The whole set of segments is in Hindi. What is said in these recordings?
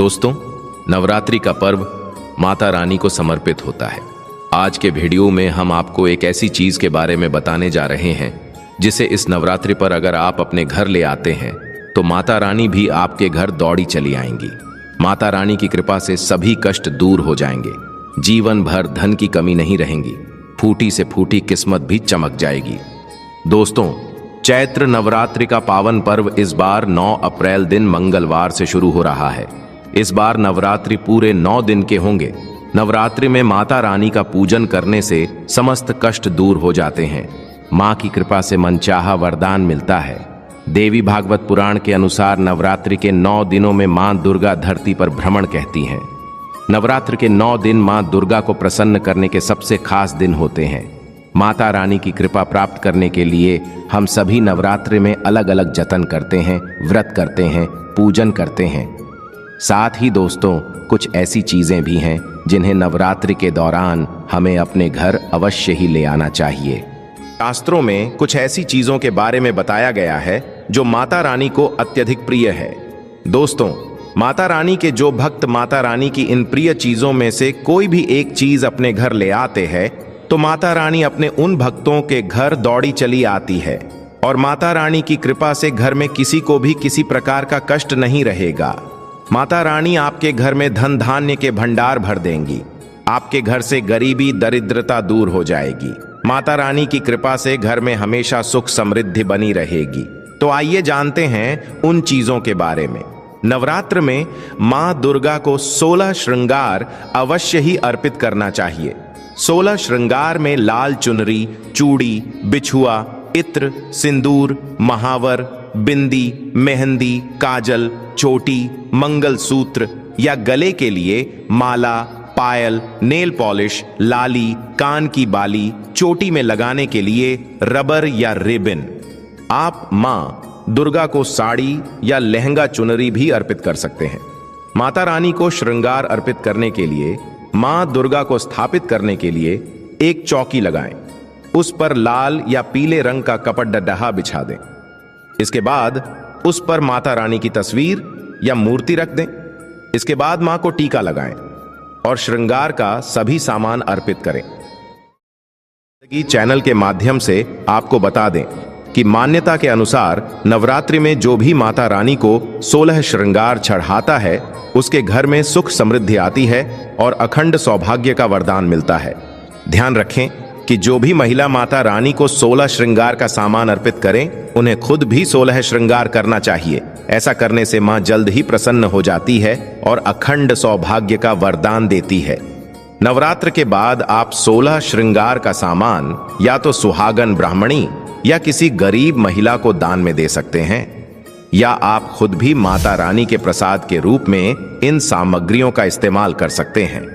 दोस्तों, नवरात्रि का पर्व माता रानी को समर्पित होता है। आज के वीडियो में हम आपको एक ऐसी चीज के बारे में बताने जा रहे हैं जिसे इस नवरात्रि पर अगर आप अपने घर ले आते हैं तो माता रानी भी आपके घर दौड़ी चली आएंगी। माता रानी की कृपा से सभी कष्ट दूर हो जाएंगे, जीवन भर धन की कमी नहीं रहेगी, फूटी से फूटी किस्मत भी चमक जाएगी। दोस्तों, चैत्र नवरात्रि का पावन पर्व इस बार 9 अप्रैल दिन मंगलवार से शुरू हो रहा है। इस बार नवरात्रि पूरे 9 दिन के होंगे। नवरात्रि में माता रानी का पूजन करने से समस्त कष्ट दूर हो जाते हैं। मां की कृपा से मनचाहा वरदान मिलता है। देवी भागवत पुराण के अनुसार नवरात्रि के 9 दिनों में मां दुर्गा धरती पर भ्रमण कहती हैं। नवरात्र के 9 दिन मां दुर्गा को प्रसन्न करने के सबसे खास दिन होते हैं। माता रानी की कृपा प्राप्त करने के लिए हम सभी नवरात्रि में अलग अलग जतन करते हैं, व्रत करते हैं, पूजन करते हैं। साथ ही दोस्तों, कुछ ऐसी चीजें भी हैं जिन्हें नवरात्रि के दौरान हमें अपने घर अवश्य ही ले आना चाहिए। शास्त्रों में कुछ ऐसी चीजों के बारे में बताया गया है जो माता रानी को अत्यधिक प्रिय है। दोस्तों, माता रानी के जो भक्त माता रानी की इन प्रिय चीजों में से कोई भी एक चीज अपने घर ले आते हैं तो माता रानी अपने उन भक्तों के घर दौड़ी चली आती है और माता रानी की कृपा से घर में किसी को भी किसी प्रकार का कष्ट नहीं रहेगा। माता रानी आपके घर में धन धान्य के भंडार भर देंगी। आपके घर से गरीबी दरिद्रता दूर हो जाएगी। माता रानी की कृपा से घर में हमेशा सुख समृद्धि बनी रहेगी। तो आइए जानते हैं उन चीजों के बारे में। नवरात्र में मां दुर्गा को 16 श्रृंगार अवश्य ही अर्पित करना चाहिए। 16 श्रृंगार में लाल चुनरी, चूड़ी, बिछुआ, इत्र, सिंदूर, महावर, बिंदी, मेहंदी, काजल, चोटी, मंगलसूत्र या गले के लिए माला, पायल, नेल पॉलिश, लाली, कान की बाली, चोटी में लगाने के लिए रबर या रिबन। आप मां दुर्गा को साड़ी या लहंगा चुनरी भी अर्पित कर सकते हैं। माता रानी को श्रृंगार अर्पित करने के लिए मां दुर्गा को स्थापित करने के लिए एक चौकी लगाएं। उस पर लाल या पीले रंग का कपट डड्डहा बिछा दें। इसके बाद उस पर माता रानी की तस्वीर या मूर्ति रख दें। इसके बाद मां को टीका लगाएं और श्रृंगार का सभी सामान अर्पित करें। चैनल के माध्यम से आपको बता दें कि मान्यता के अनुसार नवरात्रि में जो भी माता रानी को 16 श्रृंगार चढ़ाता है उसके घर में सुख समृद्धि आती है और अखंड सौभाग्य का वरदान मिलता है। ध्यान रखें कि जो भी महिला माता रानी को 16 श्रृंगार का सामान अर्पित करें उन्हें खुद भी 16 श्रृंगार करना चाहिए। ऐसा करने से मां जल्द ही प्रसन्न हो जाती है और अखंड सौभाग्य का वरदान देती है। नवरात्र के बाद आप 16 श्रृंगार का सामान या तो सुहागन ब्राह्मणी या किसी गरीब महिला को दान में दे सकते हैं, या आप खुद भी माता रानी के प्रसाद के रूप में इन सामग्रियों का इस्तेमाल कर सकते हैं।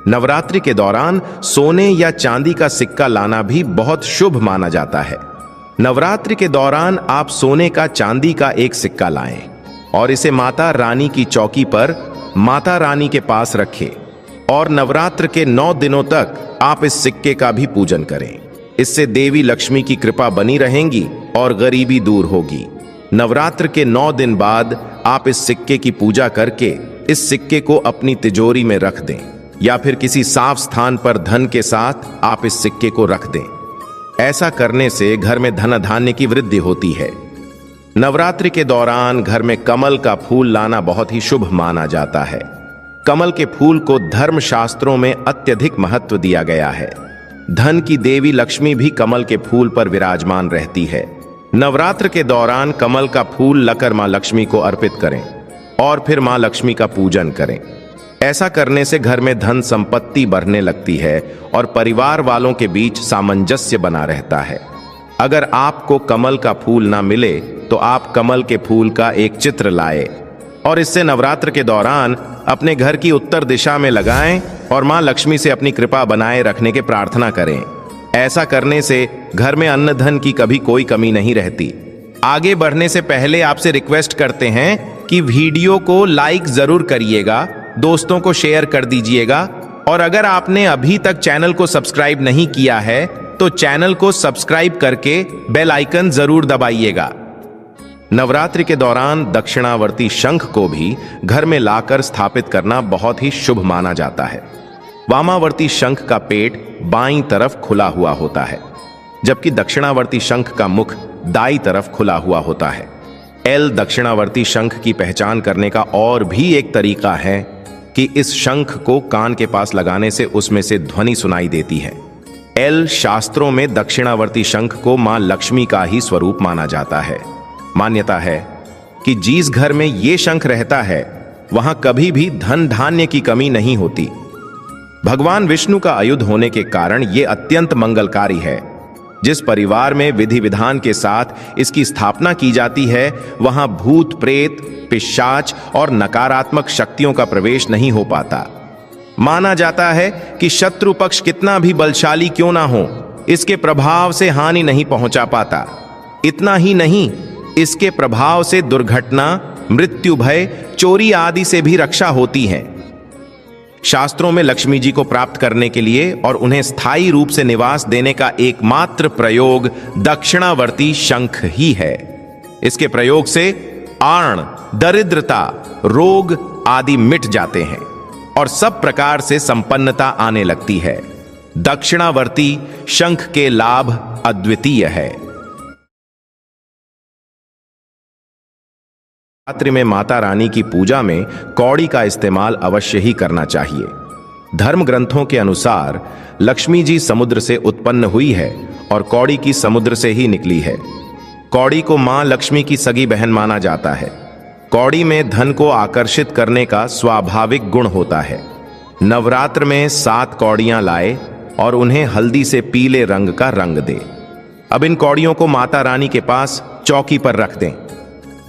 नवरात्रि के दौरान सोने या चांदी का सिक्का लाना भी बहुत शुभ माना जाता है। नवरात्रि के दौरान आप सोने का चांदी का एक सिक्का लाएं और इसे माता रानी की चौकी पर माता रानी के पास रखें और नवरात्र के 9 दिनों तक आप इस सिक्के का भी पूजन करें। इससे देवी लक्ष्मी की कृपा बनी रहेगी और गरीबी दूर होगी। नवरात्र के 9 दिन बाद आप इस सिक्के की पूजा करके इस सिक्के को अपनी तिजोरी में रख दें या फिर किसी साफ स्थान पर धन के साथ आप इस सिक्के को रख दें। ऐसा करने से घर में धन धान्य की वृद्धि होती है। नवरात्रि के दौरान घर में कमल का फूल लाना बहुत ही शुभ माना जाता है। कमल के फूल को धर्म शास्त्रों में अत्यधिक महत्व दिया गया है। धन की देवी लक्ष्मी भी कमल के फूल पर विराजमान रहती है। नवरात्र के दौरान कमल का फूल लकर मां लक्ष्मी को अर्पित करें और फिर मां लक्ष्मी का पूजन करें। ऐसा करने से घर में धन संपत्ति बढ़ने लगती है और परिवार वालों के बीच सामंजस्य बना रहता है। अगर आपको कमल का फूल ना मिले तो आप कमल के फूल का एक चित्र लाएं और इससे नवरात्र के दौरान अपने घर की उत्तर दिशा में लगाएं और मां लक्ष्मी से अपनी कृपा बनाए रखने के प्रार्थना करें। ऐसा करने से घर में अन्न धन की कभी कोई कमी नहीं रहती। आगे बढ़ने से पहले आपसे रिक्वेस्ट करते हैं कि वीडियो को लाइक जरूर करिएगा, दोस्तों को शेयर कर दीजिएगा और अगर आपने अभी तक चैनल को सब्सक्राइब नहीं किया है तो चैनल को सब्सक्राइब करके बेल आइकन जरूर दबाइएगा। नवरात्रि के दौरान दक्षिणावर्ती शंख को भी घर में लाकर स्थापित करना बहुत ही शुभ माना जाता है। वामावर्ती शंख का पेट बाईं तरफ खुला हुआ होता है, जबकि दक्षिणावर्ती शंख का मुख दाईं तरफ खुला हुआ होता है। एल दक्षिणावर्ती शंख की पहचान करने का और भी एक तरीका है कि इस शंख को कान के पास लगाने से उसमें से ध्वनि सुनाई देती है। एल शास्त्रों में दक्षिणावर्ती शंख को मां लक्ष्मी का ही स्वरूप माना जाता है। मान्यता है कि जिस घर में ये शंख रहता है वहां कभी भी धन धान्य की कमी नहीं होती। भगवान विष्णु का आयुध होने के कारण यह अत्यंत मंगलकारी है। जिस परिवार में विधि विधान के साथ इसकी स्थापना की जाती है वहां भूत प्रेत, पिशाच और नकारात्मक शक्तियों का प्रवेश नहीं हो पाता। माना जाता है कि शत्रु पक्ष कितना भी बलशाली क्यों ना हो, इसके प्रभाव से हानि नहीं पहुंचा पाता। इतना ही नहीं, इसके प्रभाव से दुर्घटना, मृत्यु भय, चोरी आदि से भी रक्षा होती है। शास्त्रों में लक्ष्मी जी को प्राप्त करने के लिए और उन्हें स्थायी रूप से निवास देने का एकमात्र प्रयोग दक्षिणावर्ती शंख ही है। इसके प्रयोग से आर्ण, दरिद्रता, रोग आदि मिट जाते हैं और सब प्रकार से संपन्नता आने लगती है। दक्षिणावर्ती शंख के लाभ अद्वितीय है। नवरात्रि में माता रानी की पूजा में कौड़ी का इस्तेमाल अवश्य ही करना चाहिए। धर्म ग्रंथों के अनुसार लक्ष्मी जी समुद्र से उत्पन्न हुई है और कौड़ी की समुद्र से ही निकली है। कौड़ी को मां लक्ष्मी की सगी बहन माना जाता है। कौड़ी में धन को आकर्षित करने का स्वाभाविक गुण होता है। नवरात्र में 7 कौड़ियां लाए और उन्हें हल्दी से पीले रंग का रंग दे। अब इन कौड़ियों को माता रानी के पास चौकी पर रख दें।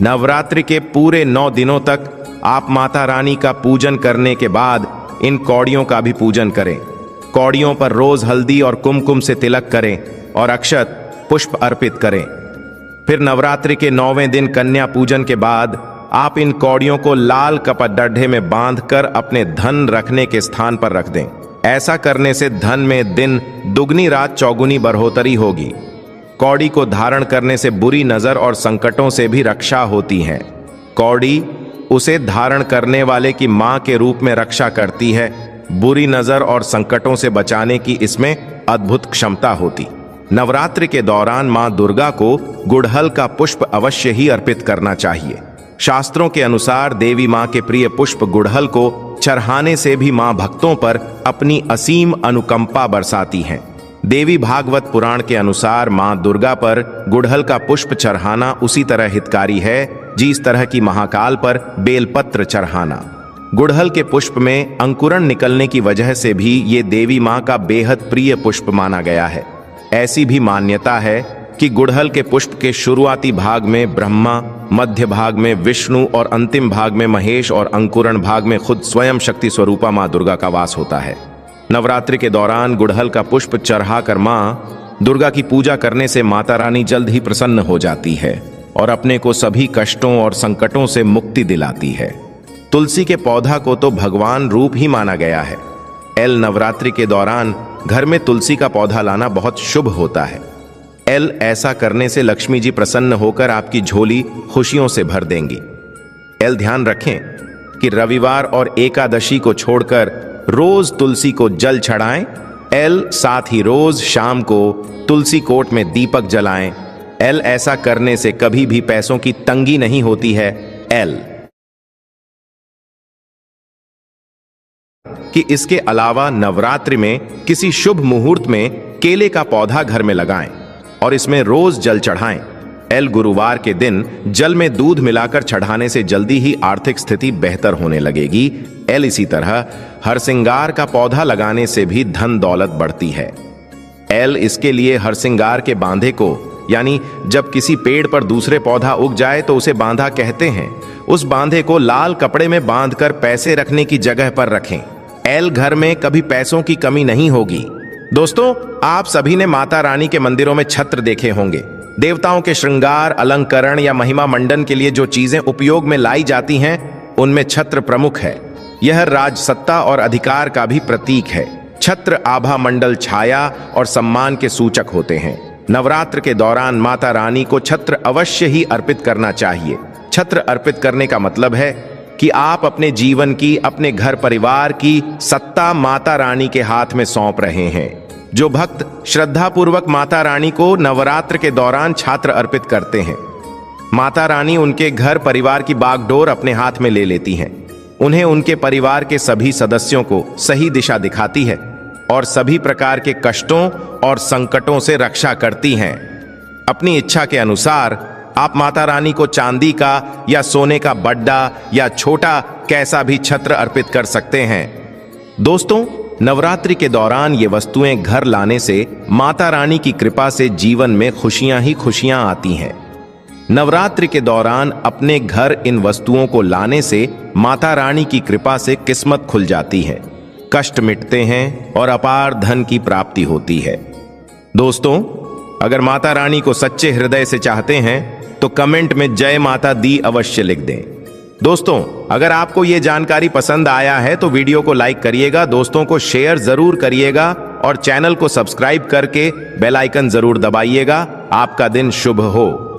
नवरात्रि के पूरे 9 दिनों तक आप माता रानी का पूजन करने के बाद इन कौड़ियों का भी पूजन करें। कौड़ियों पर रोज हल्दी और कुमकुम से तिलक करें और अक्षत पुष्प अर्पित करें। फिर नवरात्रि के 9वें दिन कन्या पूजन के बाद आप इन कौड़ियों को लाल कपड़े में बांधकर अपने धन रखने के स्थान पर रख दें। ऐसा करने से धन में दिन दुगनी रात चौगुनी बढ़ोतरी होगी। कौड़ी को धारण करने से बुरी नजर और संकटों से भी रक्षा होती है। कौड़ी उसे धारण करने वाले की मां के रूप में रक्षा करती है। बुरी नजर और संकटों से बचाने की इसमें अद्भुत क्षमता होती। नवरात्रि के दौरान मां दुर्गा को गुड़हल का पुष्प अवश्य ही अर्पित करना चाहिए। शास्त्रों के अनुसार देवी मां के प्रिय पुष्प गुड़हल को चढ़ाने से भी मां भक्तों पर अपनी असीम अनुकंपा बरसाती हैं। देवी भागवत पुराण के अनुसार मां दुर्गा पर गुड़हल का पुष्प चढ़ाना उसी तरह हितकारी है जिस तरह की महाकाल पर बेलपत्र चढ़ाना। गुड़हल के पुष्प में अंकुरण निकलने की वजह से भी ये देवी मां का बेहद प्रिय पुष्प माना गया है। ऐसी भी मान्यता है कि गुड़हल के पुष्प के शुरुआती भाग में ब्रह्मा, मध्य भाग में विष्णु और अंतिम भाग में महेश और अंकुरण भाग में खुद स्वयं शक्ति स्वरूपा मां दुर्गा का वास होता है। नवरात्रि के दौरान गुड़हल का पुष्प चढ़ाकर मां दुर्गा की पूजा करने से माता रानी जल्द ही प्रसन्न हो जाती है और अपने को सभी कष्टों और संकटों से मुक्ति दिलाती है। तुलसी के पौधा को तो भगवान रूप ही माना गया है। एल नवरात्रि के दौरान घर में तुलसी का पौधा लाना बहुत शुभ होता है। एल ऐसा करने से लक्ष्मी जी प्रसन्न होकर आपकी झोली खुशियों से भर देंगी। एल ध्यान रखें कि रविवार और एकादशी को छोड़कर रोज तुलसी को जल चढ़ाएं। एल साथ ही रोज शाम को तुलसी कोट में दीपक जलाएं। एल ऐसा करने से कभी भी पैसों की तंगी नहीं होती है। एल कि इसके अलावा नवरात्रि में किसी शुभ मुहूर्त में केले का पौधा घर में लगाएं और इसमें रोज जल चढ़ाएं। एल गुरुवार के दिन जल में दूध मिलाकर चढ़ाने से जल्दी ही आर्थिक स्थिति बेहतर होने लगेगी। एल इसी तरह हरसिंगार का पौधा लगाने से भी धन दौलत बढ़ती है। एल इसके लिए हरसिंगार के बांधे को, यानी जब किसी पेड़ पर दूसरे पौधा उग जाए तो उसे बांधा कहते हैं, उस बांधे को लाल कपड़े में बांधकर पैसे रखने की जगह पर रखें। एल घर में कभी पैसों की कमी नहीं होगी। दोस्तों, आप सभी ने माता रानी के मंदिरों में छत्र देखे होंगे। देवताओं के श्रृंगार, अलंकरण या महिमा मंडन के लिए जो चीजें उपयोग में लाई जाती हैं, उनमें छत्र प्रमुख है। यह राजसत्ता और अधिकार का भी प्रतीक है। छत्र आभा मंडल छाया और सम्मान के सूचक होते हैं। नवरात्र के दौरान माता रानी को छत्र अवश्य ही अर्पित करना चाहिए। छत्र अर्पित करने का मतलब है कि आप अपने जीवन की, अपने घर परिवार की सत्ता माता रानी के हाथ में सौंप रहे हैं। जो भक्त श्रद्धापूर्वक माता रानी को नवरात्र के दौरान छत्र अर्पित करते हैं, माता रानी उनके घर परिवार की बागडोर अपने हाथ में ले लेती हैं। उन्हें उनके परिवार के सभी सदस्यों को सही दिशा दिखाती है और सभी प्रकार के कष्टों और संकटों से रक्षा करती हैं। अपनी इच्छा के अनुसार आप माता रानी को चांदी का या सोने का बड्डा या छोटा कैसा भी छत्र अर्पित कर सकते हैं। दोस्तों, नवरात्रि के दौरान ये वस्तुएं घर लाने से माता रानी की कृपा से जीवन में खुशियां ही खुशियां आती हैं। नवरात्रि के दौरान अपने घर इन वस्तुओं को लाने से माता रानी की कृपा से किस्मत खुल जाती है, कष्ट मिटते हैं और अपार धन की प्राप्ति होती है। दोस्तों, अगर माता रानी को सच्चे हृदय से चाहते हैं तो कमेंट में जय माता दी अवश्य लिख दें। दोस्तों, अगर आपको यह जानकारी पसंद आया है तो वीडियो को लाइक करिएगा, दोस्तों को शेयर जरूर करिएगा और चैनल को सब्सक्राइब करके बेल आइकन जरूर दबाइएगा। आपका दिन शुभ हो।